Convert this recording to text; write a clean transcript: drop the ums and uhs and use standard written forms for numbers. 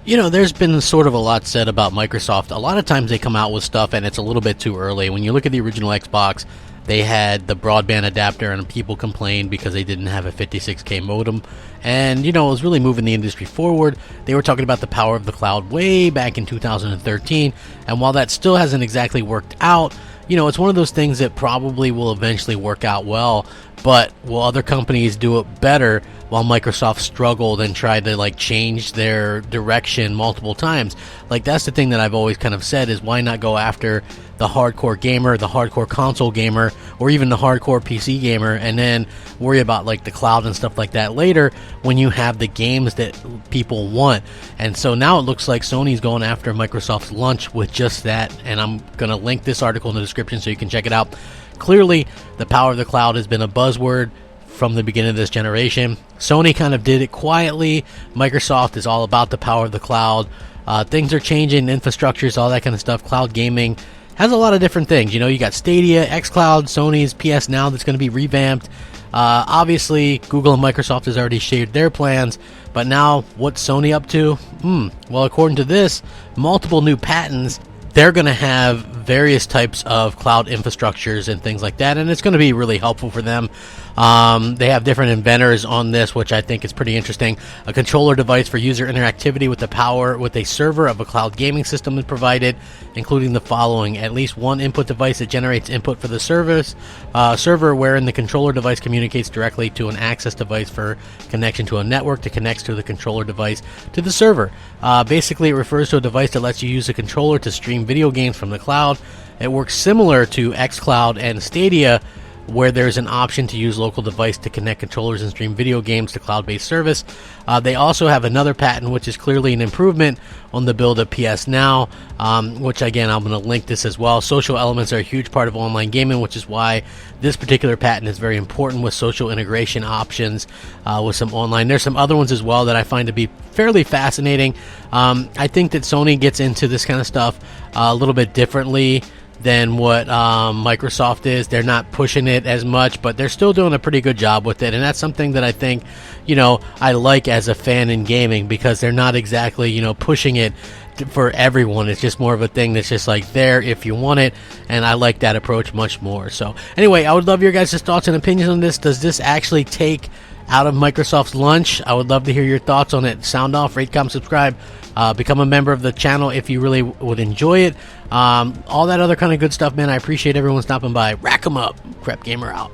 You know, there's been sort of a lot said about Microsoft. A lot of times they come out with stuff and it's a little bit too early. When you look at the original Xbox, they had the broadband adapter and people complained because they didn't have a 56K modem. And, you know, it was really moving the industry forward. They were talking about the power of the cloud way back in 2013. And while that still hasn't exactly worked out, you know, it's one of those things that probably will eventually work out well. But will other companies do it better while Microsoft struggled and tried to like change their direction multiple times? Like, that's the thing that I've always kind of said is why not go after the hardcore gamer, the hardcore console gamer, or even the hardcore PC gamer, and then worry about like the cloud and stuff like that later when you have the games that people want. And so now it looks like Sony's going after Microsoft's lunch with just that, and I'm going to link this article in the description so you can check it out. Clearly, the power of the cloud has been a buzzword from the beginning of this generation. Sony kind of did it quietly. Microsoft is all about the power of the cloud. Things are changing, infrastructures, all that kind of stuff. Cloud gaming has a lot of different things. You know, you got Stadia, xCloud, Sony's PS Now that's going to be revamped. Obviously, Google and Microsoft has already shared their plans, but now what's Sony up to? Well, according to this, multiple new patents. They're going to have various types of cloud infrastructures and things like that, and it's going to be really helpful for them. They have different inventors on this, which I think is pretty interesting. A controller device for user interactivity with the power with a server of a cloud gaming system is provided, including the following: at least one input device that generates input for the server, wherein the controller device communicates directly to an access device for connection to a network that connects to the controller device to the server. Basically, it refers to a device that lets you use a controller to stream video games from the cloud. It works similar to xCloud and Stadia, where there's an option to use local device to connect controllers and stream video games to cloud-based service. They also have another patent, which is clearly an improvement on the build of PS Now, which again, I'm going to link this as well. Social elements are a huge part of online gaming, which is why this particular patent is very important with social integration options with some online. There's some other ones as well that I find to be fairly fascinating. I think that Sony gets into this kind of stuff a little bit differently than what Microsoft is. They're not pushing it as much, but they're still doing a pretty good job with it, and that's something that I think, you know, I like as a fan in gaming, because they're not exactly, you know, pushing it for everyone. It's just more of a thing that's just like there if you want it, and I like that approach much more. So anyway, I would love your guys' thoughts and opinions on this. Does this actually take out of Microsoft's lunch? I would love to hear your thoughts on it. Sound off, rate, comment, subscribe. Become a member of the channel if you really would enjoy it. All that other kind of good stuff, man. I appreciate everyone stopping by. Rack 'em up. Crapgamer out.